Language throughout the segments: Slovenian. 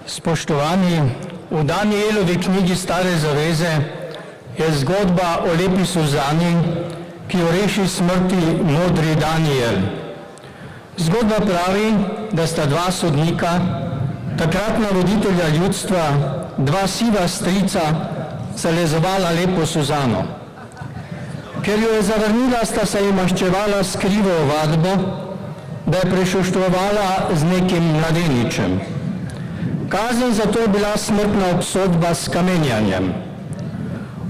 Spoštovani, v Danijelovi knjigi Stare zaveze je zgodba o lepi Suzani, ki jo reši smrti modri Danijel. Zgodba pravi, da sta dva sodnika, takratna voditelja ljudstva, dva siva strica, zalezovala lepo Suzano. Ker jo je zavrnila, sta se ji maščevala s krivo ovadbo, da je prešuštvovala z nekim mladeničem. Kazen za to je bila smrtna obsodba s kamenjanjem.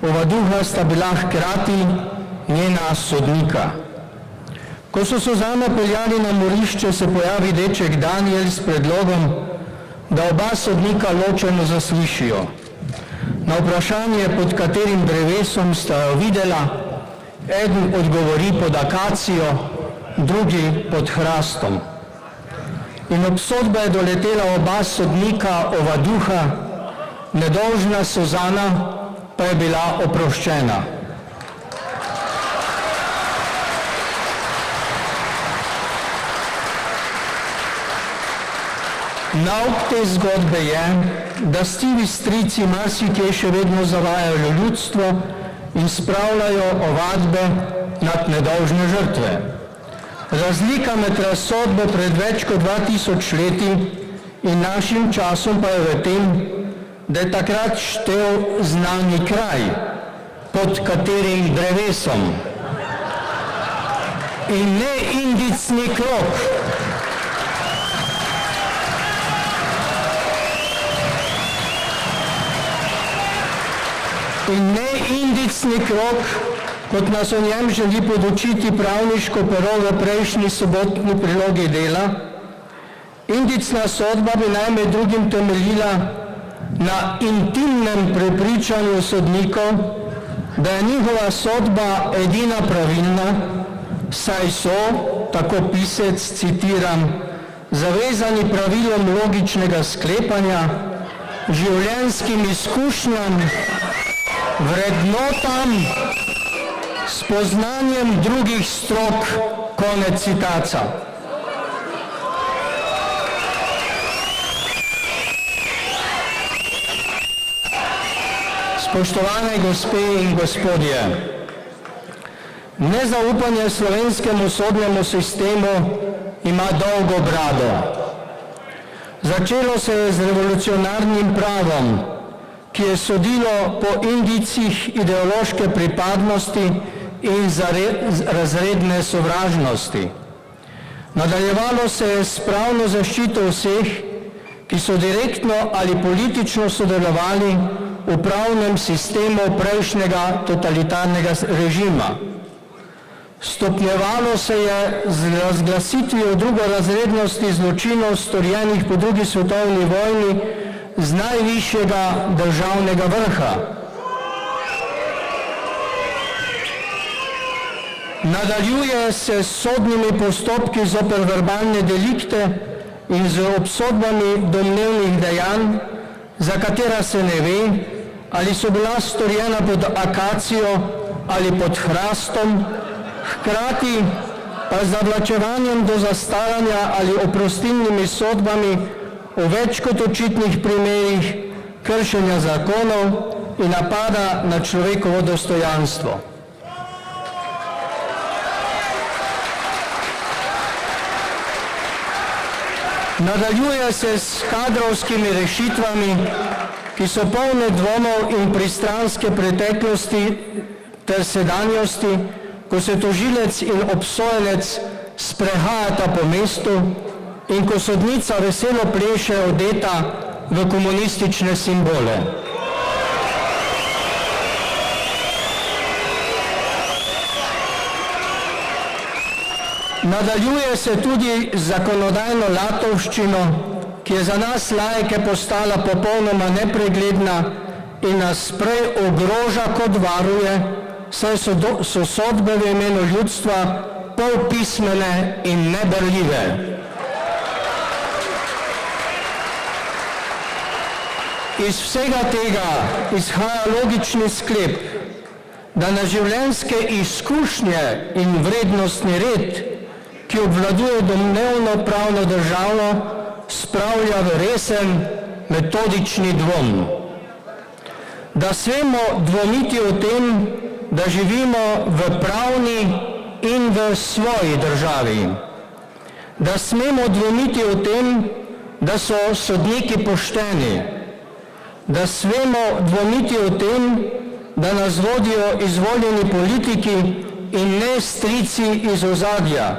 Ova duha sta bila hkrati njena sodnika. Ko so Suzano peljali na morišče, se pojavi deček Danijel s predlogom, da oba sodnika ločeno zaslišijo. Na vprašanje, pod katerim drevesom sta jo videla, eden odgovori pod akacijo, drugi pod hrastom. In obsodba je doletela oba sodnika, ova duha, nedolžna Suzana pa je bila oproščena. Nauk te zgodbe je, da stivi strici marsikje še vedno zavajajo ljudstvo in spravljajo ovadbe nad nedolžne žrtve. Razlika med razsodbo pred več kot 2000 leti in našim časom pa je v tem, da je takrat štel znani kraj, pod katerim drevesom, in ne indicni krog. In ne indicni krog, kot nas o njem želi podučiti pravniško pero v prejšnji sobotni prilogi Dela. Indicna sodba bi naj med drugim temeljila na intimnem prepričanju sodnikov, da je njihova sodba edina pravilna, saj so, tako pisec, citiram, zavezani pravilom logičnega sklepanja, življenjskim izkušnjam, vrednotam, spoznanjem drugih strok, konec citaca. Spoštovane gospe in gospodje, nezaupanje slovenskemu sodnemu sistemu ima dolgo brado. Začelo se je z revolucionarnim pravom, ki je sodilo po indicih ideološke pripadnosti in razredne sovražnosti. Nadaljevalo se je s pravno zaščito vseh, ki so direktno ali politično sodelovali v pravnem sistemu prejšnjega totalitarnega režima. Stopnjevalo se je z razglasitvijo drugorazrednosti zločinov storjenih po drugi svetovni vojni z najvišjega državnega vrha. Nadaljuje se s sodnimi postopki zoper verbalne delikte in z obsodbami domnevnih dejanj, za katera se ne ve, ali so bila storjena pod akacijo ali pod hrastom, hkrati pa z zavlačevanjem do zastaranja ali oprostilnimi sodbami v več kot očitnih primerih kršenja zakonov in napada na človekovo dostojanstvo. Nadaljuje se s kadrovskimi rešitvami, ki so polne dvomov in pristranske preteklosti ter sedanjosti, ko se tožilec in obsojenec sprehajata po mestu in ko sodnica veselo pleše odeta v komunistične simbole. Nadaljuje se tudi z zakonodajno latovščino, ki je za nas laike postala popolnoma nepregledna in nas prej ogroža kot varuje, saj so sodbe v imenu ljudstva polpismene in neberljive. Iz vsega tega izhaja logični sklep, da na življenjske izkušnje in vrednostni red, ki obvladuje domnevno pravno državo, spravlja v resen metodični dvom. Da smemo dvomiti o tem, da živimo v pravni in v svoji državi. Da smemo dvomiti o tem, da so sodniki pošteni. Da smemo dvomiti o tem, da nas vodijo izvoljeni politiki in ne strici iz ozadja.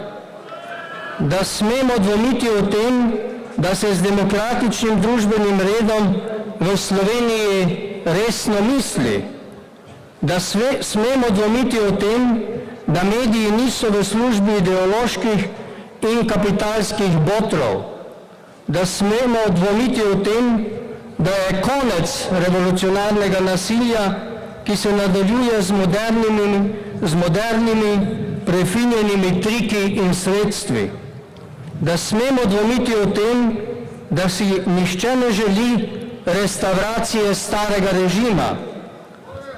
Da smemo dvomiti o tem, da se z demokratičnim družbenim redom v Sloveniji resno misli. Da smemo dvomiti o tem, da mediji niso v službi ideoloških in kapitalskih botrov. Da smemo dvomiti o tem, da je konec revolucionarnega nasilja, ki se nadaljuje z modernimi, prefinjenimi triki in sredstvi. Da smemo dvomiti o tem, da si nihče ne želi restavracije starega režima.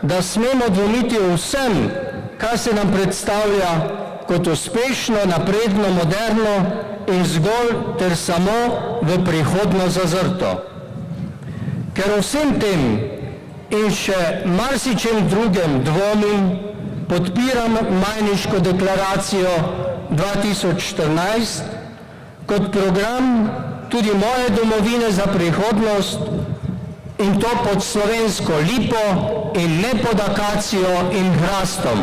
Da smemo dvomiti o vsem, kar se nam predstavlja kot uspešno, napredno, moderno in zgolj ter samo v prihodnost zazrto. Ker o vsem tem in še marsičem drugem dvomim, podpiram Majniško deklaracijo 2014 kot program tudi moje domovine za prihodnost in to pod slovensko lipo in ne pod akacijo in hrastom.